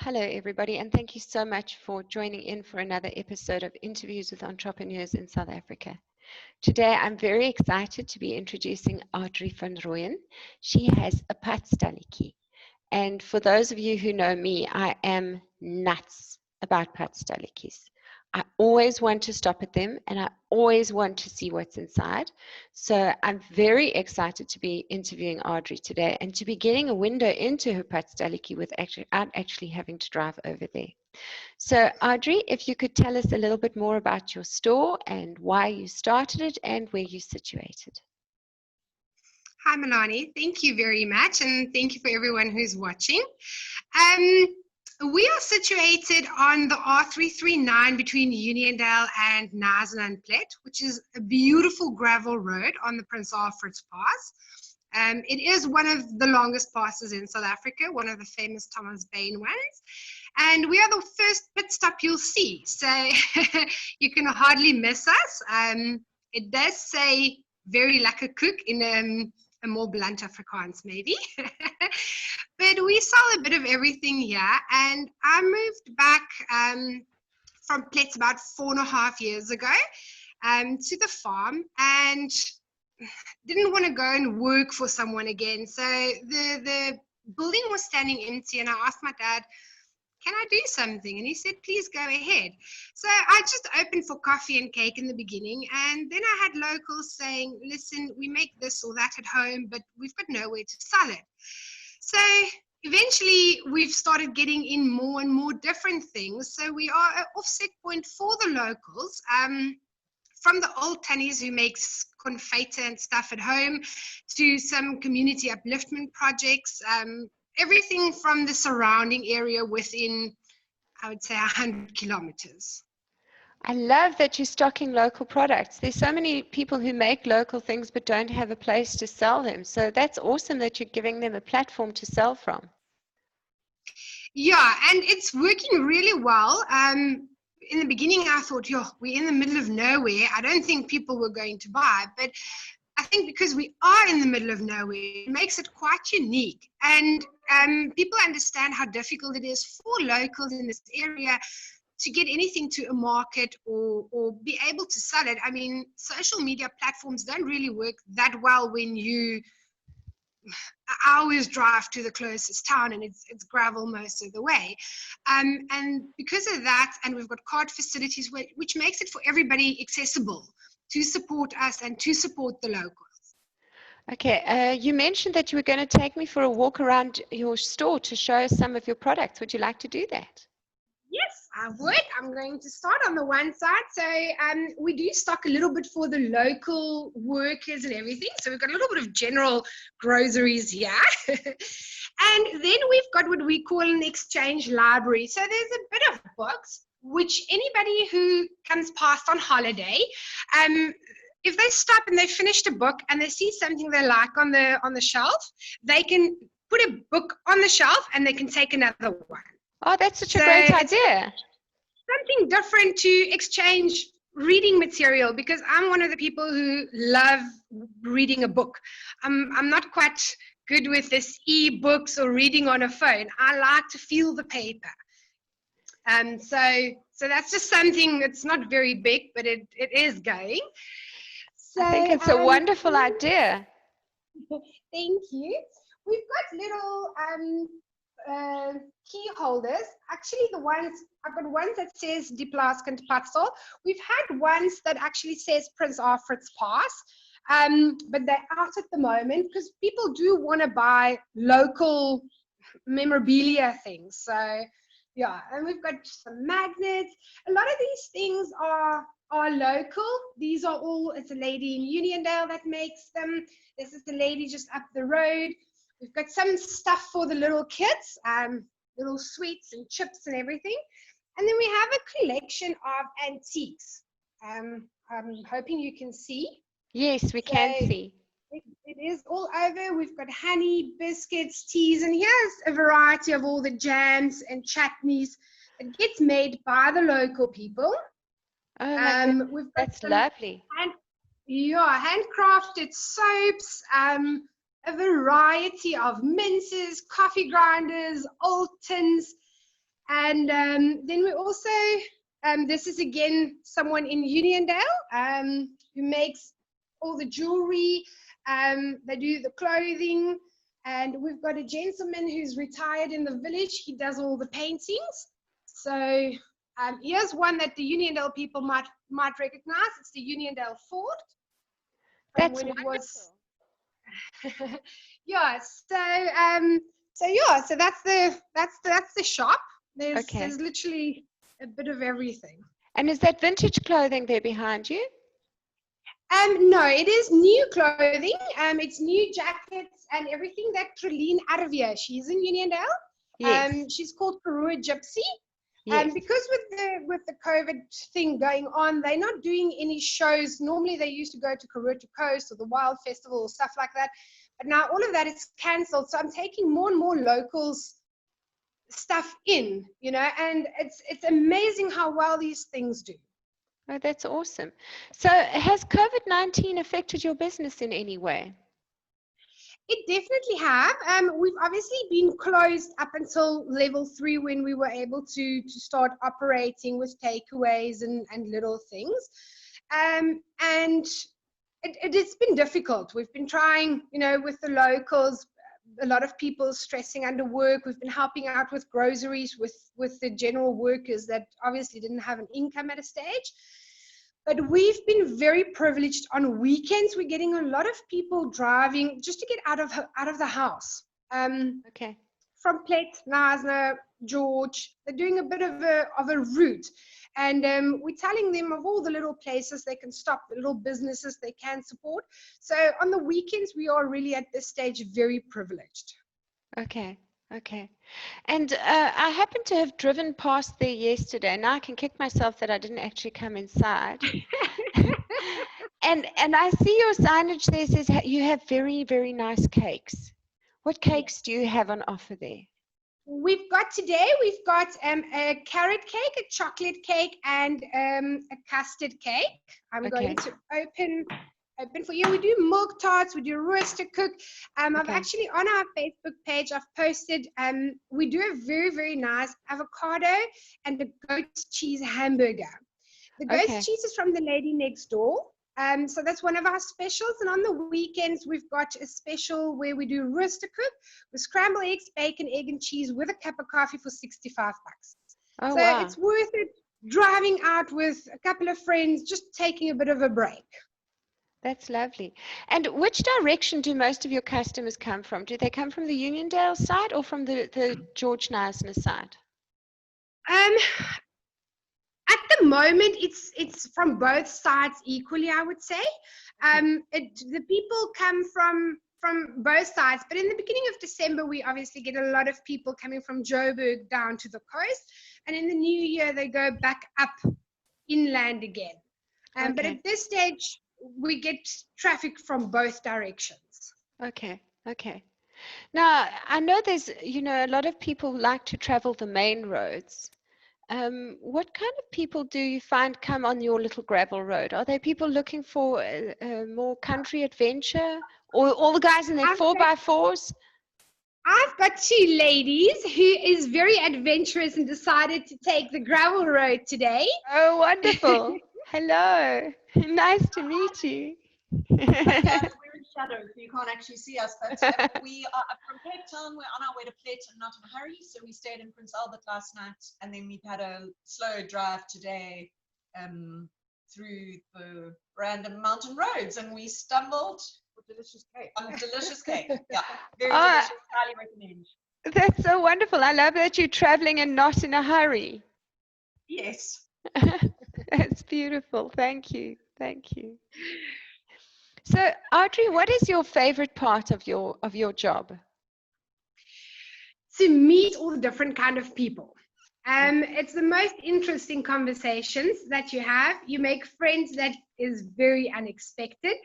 Hello, everybody, and thank you so much for joining in for another episode of Interviews with Entrepreneurs in South Africa. Today, I'm very excited to be introducing Adri van Rooyen. She has a padstalletjie. And for those of you who know me, I am nuts about padstalletjies. I always want to stop at them and I always want to see what's inside. So I'm very excited to be interviewing Adri today and to be getting a window into her padstalletjie without actually having to drive over there. So Adri, if you could tell us a little bit more about your store and why you started it and where you're situated. Hi, Melanie. Thank you very much, and thank you for everyone who's watching. Um, we are situated on the R339 between Uniondale and knysna and Plet, which is a beautiful gravel road on the Prince Alfred Pass. It is one of the longest passes in South Africa, one of the famous Thomas Bain ones. And we are the first pit stop you'll see, so you can hardly miss us. It does say very lekker koek in a more blunt Afrikaans maybe. But we sell a bit of everything here, and I moved back from Plet about 4.5 years ago to the farm, and didn't want to go and work for someone again. So the building was standing empty, and I asked my dad, can I do something? And he said, please go ahead. So I just opened for coffee and cake in the beginning. And then I had locals saying, listen, we make this or that at home, but we've got nowhere to sell it. So eventually we've started getting in more and more different things. So we are an offset point for the locals. From the old tannies who makes confeiter and stuff at home to some community upliftment projects, everything from the surrounding area within, I would say, 100 kilometers. I love that you're stocking local products. There's so many people who make local things but don't have a place to sell them. So that's awesome that you're giving them a platform to sell from. Yeah, and it's working really well. In the beginning, I thought, we're in the middle of nowhere. I don't think people were going to buy, but I think because we are in the middle of nowhere, it makes it quite unique. And people understand how difficult it is for locals in this area to get anything to a market or be able to sell it. I mean, social media platforms don't really work that well when you hours drive to the closest town and it's gravel most of the way. And because of that, and we've got card facilities which makes it for everybody accessible to support us and to support the locals. Okay, you mentioned that you were going to take me for a walk around your store to show us some of your products. Would you like to do that? Yes, I would. I'm going to start on the one side. So we do stock a little bit for the local workers and everything. So we've got a little bit of general groceries here. And then we've got what we call an exchange library. So there's a bit of books, which anybody who comes past on holiday, if they stop and they finished a book and they see something they like on the shelf, they can put a book on the shelf and they can take another one. Oh, that's such a great idea. Something different to exchange reading material, because I'm one of the people who love reading a book. I'm not quite good with this e-books or reading on a phone. I like to feel the paper. So that's just something that's not very big, but it is going. So, I think it's a wonderful idea. Thank you. We've got little key holders. Actually, I've got ones that says Plaaskind Padstal. We've had ones that actually says Prince Alfred Pass, but they're out at the moment because people do want to buy local memorabilia things. So yeah, and we've got some magnets. A lot of these things are local. These are all, it's a lady in Uniondale that makes them. This is the lady just up the road. We've got some stuff for the little kids, little sweets and chips and everything. And then we have a collection of antiques. I'm hoping you can see. Yes, we can see. It is all over. We've got honey, biscuits, teas, and here's a variety of all the jams and chutneys that gets made by the local people. Oh, we've got that's lovely. Handcrafted soaps, a variety of minces, coffee grinders, old tins. And then we also, this is again someone in Uniondale who makes all the jewelry. They do the clothing. And we've got a gentleman who's retired in the village. He does all the paintings. So here's one that the Uniondale people might recognize. It's the Uniondale Fort. That's when wonderful. It was. Yeah. So that's the shop. There's literally a bit of everything. And is that vintage clothing there behind you? No, it is new clothing. It's new jackets and everything that Trelene out of here. She's in Uniondale. Yes. She's called Gypsy. Yes. Because with the COVID thing going on, they're not doing any shows. Normally they used to go to Karoo Coast or the Wild Festival or stuff like that. But now all of that is cancelled. So I'm taking more and more locals stuff in, and it's amazing how well these things do. Oh, that's awesome. So has COVID-19 affected your business in any way? It definitely have. We've obviously been closed up until level 3 when we were able to start operating with takeaways and little things. And it's been difficult. We've been trying, with the locals, a lot of people stressing under work. We've been helping out with groceries with the general workers that obviously didn't have an income at a stage. But we've been very privileged. On weekends, we're getting a lot of people driving just to get out of the house. From Plett, Knysna, George, they're doing a bit of a route. And we're telling them of all the little places they can stop, the little businesses they can support. So on the weekends, we are really at this stage very privileged. Okay. And I happened to have driven past there yesterday. Now I can kick myself that I didn't actually come inside. and I see your signage there says you have very, very nice cakes. What cakes do you have on offer there? We've got a carrot cake, a chocolate cake, and a custard cake. I'm going to open for you. We do milk tarts, we do roaster cook. I've actually, on our Facebook page, I've posted, we do a very, very nice avocado and a goat cheese hamburger. The goat cheese is from the lady next door. So that's one of our specials. And on the weekends, we've got a special where we do roaster cook with scrambled eggs, bacon, egg, and cheese with a cup of coffee for $65. Oh, so it's worth it driving out with a couple of friends, just taking a bit of a break. That's lovely. And which direction do most of your customers come from? Do they come from the Uniondale side or from the George Knysna side? At the moment, it's from both sides equally, I would say. The people come from both sides, but in the beginning of December, we obviously get a lot of people coming from Joburg down to the coast, and in the new year, they go back up inland again. But at this stage, we get traffic from both directions. Okay. Now, I know there's, a lot of people like to travel the main roads. What kind of people do you find come on your little gravel road? Are there people looking for more country adventure, or all the guys in their 4x4s? I've got two ladies who is very adventurous and decided to take the gravel road today. Oh, wonderful. Hello. Nice to meet you. We're in shadow, so you can't actually see us. But we are from Cape Town. We're on our way to Plett and not in a hurry. So we stayed in Prince Alfred last night, and then we've had a slow drive today through the random mountain roads, and we stumbled on a delicious cake. Yeah, very delicious. Highly recommend. That's so wonderful. I love that you're traveling and not in a hurry. Yes. That's beautiful. Thank you. So, Adri, what is your favorite part of your job? To meet all the different kind of people. It's the most interesting conversations that you have. You make friends that is very unexpected,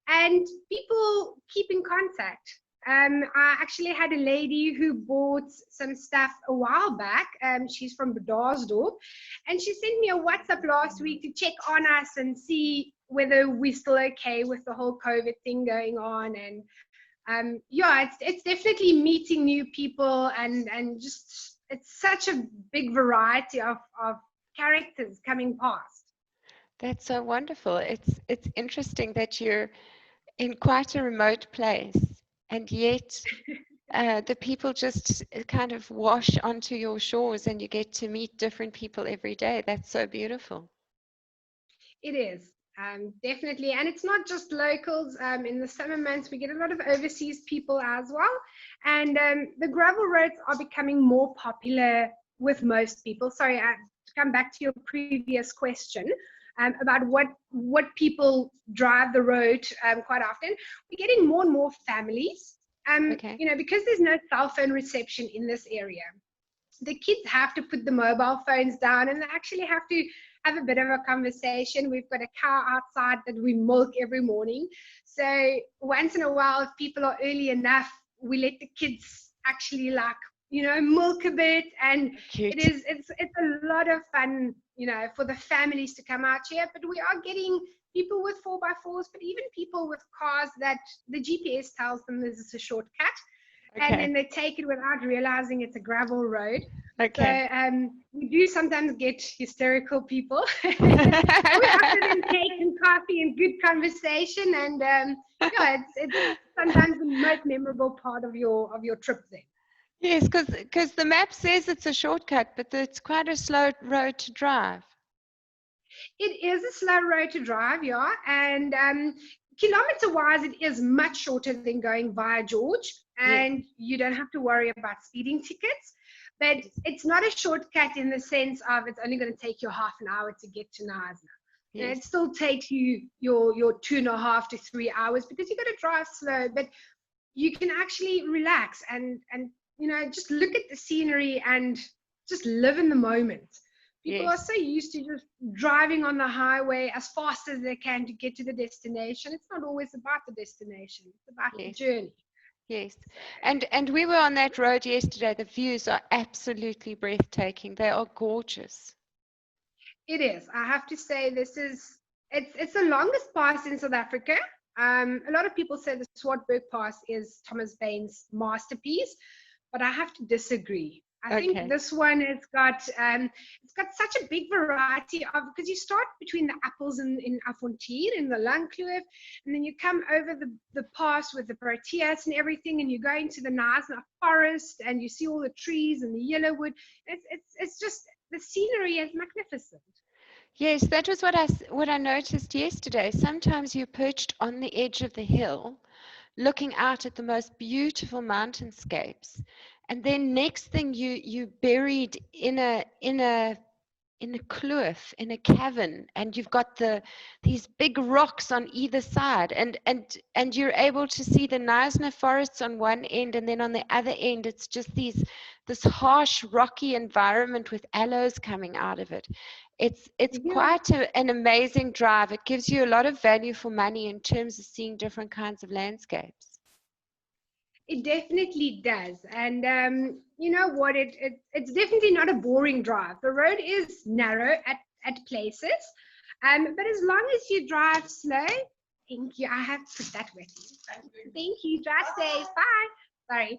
and people keep in contact. I actually had a lady who bought some stuff a while back. She's from Bedarsdorp, and she sent me a WhatsApp last week to check on us and see whether we're still okay with the whole COVID thing going on. And it's definitely meeting new people and just it's such a big variety of characters coming past. That's so wonderful. It's interesting that you're in quite a remote place, and yet the people just kind of wash onto your shores, and you get to meet different people every day. That's so beautiful. It is, definitely. And it's not just locals. In the summer months, we get a lot of overseas people as well. And the gravel roads are becoming more popular with most people. Sorry, to come back to your previous question about what people drive the road quite often, we're getting more and more families. Okay. Because there's no cell phone reception in this area, the kids have to put the mobile phones down and they actually have to have a bit of a conversation. We've got a cow outside that we milk every morning. So once in a while, if people are early enough, we let the kids actually milk a bit. And Cute. it's a lot of fun, for the families to come out here. But we are getting people with 4x4s, but even people with cars that the GPS tells them this is a shortcut. Okay. And then they take it without realizing it's a gravel road. Okay. So we do sometimes get hysterical people. We offer them cake and coffee and good conversation, and it's sometimes the most memorable part of your trip there. Yes, because the map says it's a shortcut, but it's quite a slow road to drive. It is a slow road to drive, yeah, and kilometer-wise, it is much shorter than going via George, and you don't have to worry about speeding tickets. But it's not a shortcut in the sense of it's only going to take you half an hour to get to knysna. Yes. It still takes you your 2.5 to 3 hours because you got to drive slow, but you can actually relax and just look at the scenery and just live in the moment. People are so used to just driving on the highway as fast as they can to get to the destination. It's not always about the destination. It's about the journey. Yes. And we were on that road yesterday. The views are absolutely breathtaking. They are gorgeous. It is. I have to say it's the longest pass in South Africa. A lot of people say the Swartberg Pass is Thomas Paine's masterpiece, but I have to disagree. I think this one it's got such a big variety of, because you start between the apples in Avontuur in the Langkloof, and then you come over the pass with the proteas and everything, and you go into the knysna forest and you see all the trees and the yellowwood. It's just, the scenery is magnificent. Yes, that was what I noticed yesterday. Sometimes you're perched on the edge of the hill, looking out at the most beautiful mountainscapes, and then next thing you buried in a kloof, in a cavern, and you've got these big rocks on either side, and you're able to see the knysna forests on one end, and then on the other end it's just this harsh rocky environment with aloes coming out of it. It's quite an amazing drive. It gives you a lot of value for money in terms of seeing different kinds of landscapes. It definitely does. And you know what? It's definitely not a boring drive. The road is narrow at places. But as long as you drive slow, thank you. I have to put that with you. Thank you. Drive safe. Bye. Sorry.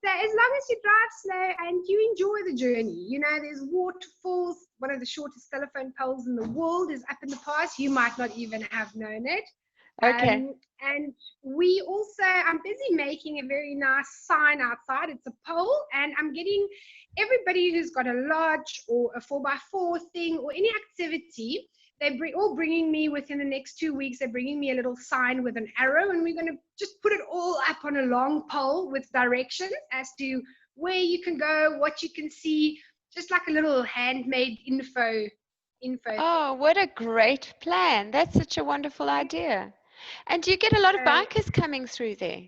So as long as you drive slow and you enjoy the journey, there's waterfalls. One of the shortest telephone poles in the world is up in the pass. You might not even have known it. Okay. And we also, I'm busy making a very nice sign outside. It's a pole, and I'm getting everybody who's got a lodge or a 4x4 thing or any activity, all bringing me within the next 2 weeks, they're bringing me a little sign with an arrow, and we're going to just put it all up on a long pole with directions as to where you can go, what you can see, just like a little handmade info. Oh, what a great plan. That's such a wonderful idea. And do you get a lot of bikers coming through there?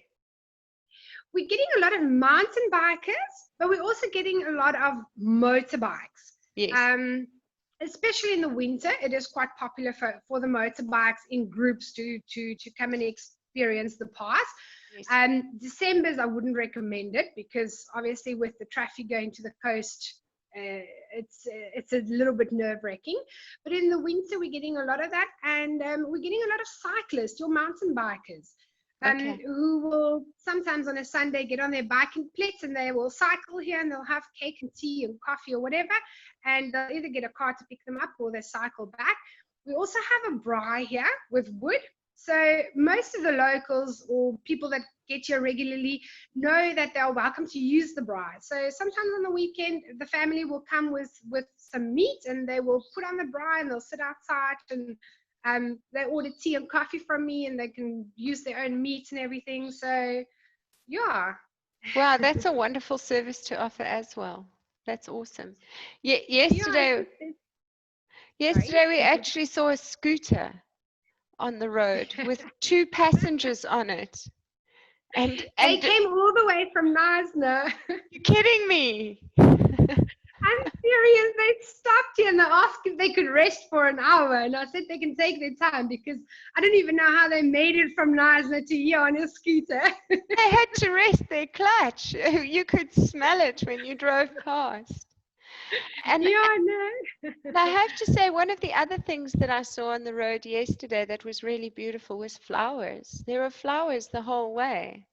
We're getting a lot of mountain bikers, but we're also getting a lot of motorbikes. Yes. Especially in the winter, it is quite popular for the motorbikes in groups to come and experience the pass. Yes. December's, I wouldn't recommend it because obviously with the traffic going to the coast, it's a little bit nerve-wracking. But in the winter, we're getting a lot of that, and we're getting a lot of cyclists, your mountain bikers. Okay. who will sometimes on a Sunday get on their bike in Plits, and they will cycle here and they'll have cake and tea and coffee or whatever, and they'll either get a car to pick them up or they cycle back. We also have a braai here with wood. So most of the locals or people that get here regularly know that they are welcome to use the braai. So sometimes on the weekend, the family will come with some meat and they will put on the braai and they'll sit outside, and they order tea and coffee from me and they can use their own meat and everything. So yeah. Wow, that's a wonderful service to offer as well. That's awesome. Yeah, Yeah, yesterday we sorry. actually saw a scooter on the road with 2 passengers on it. And They came all the way from knysna. You're kidding me. I'm serious. They stopped here and they asked if they could rest for an hour. And I said they can take their time because I don't even know how they made it from knysna to here on a scooter. They had to rest their clutch. You could smell it when you drove past. And yeah, I know. I have to say, one of the other things that I saw on the road yesterday that was really beautiful was flowers. There were flowers the whole way.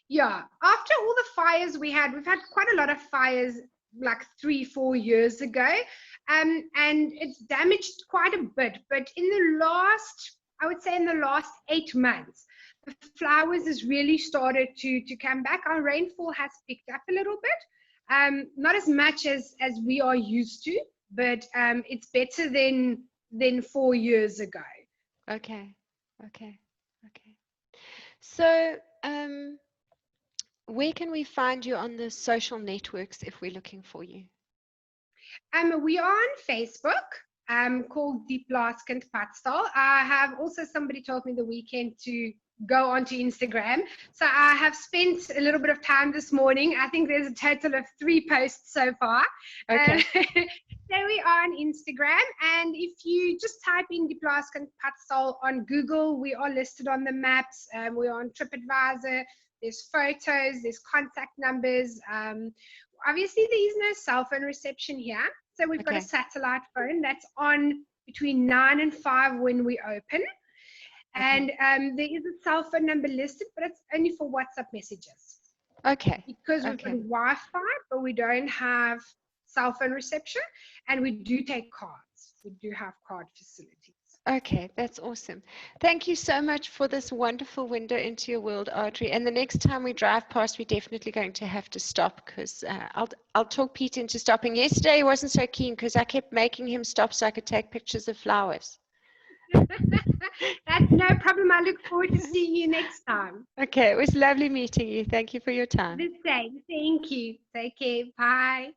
Yeah, after all the fires we've had quite a lot of fires like 3-4 years ago, and it's damaged quite a bit. But I would say in the last 8 months, the flowers has really started to come back. Our rainfall has picked up a little bit, not as much as we are used to, but it's better than 4 years ago. Okay. So, where can we find you on the social networks if we're looking for you? We are on Facebook, called the Plaaskind Padstal. I have also, somebody told me the weekend to go onto Instagram. So I have spent a little bit of time this morning. I think there's a total of 3 posts so far. Okay. So we are on Instagram, and if you just type in the Plaaskind Padstal on Google, we are listed on the maps. We are on TripAdvisor. There's photos, there's contact numbers. Obviously, there is no cell phone reception here. So we've got a satellite phone that's on between 9 and 5 when we open. And there is a cell phone number listed, but it's only for WhatsApp messages. Okay. Because we've got Wi-Fi, but we don't have cell phone reception, and we do take cards. We do have card facilities. Okay, that's awesome. Thank you so much for this wonderful window into your world, Adri. And the next time we drive past, we're definitely going to have to stop because I'll talk Pete into stopping. Yesterday he wasn't so keen because I kept making him stop so I could take pictures of flowers. That's no problem. I look forward to seeing you next time. Okay, it was lovely meeting you. Thank you for your time. The same. Thank you. Take care. Bye.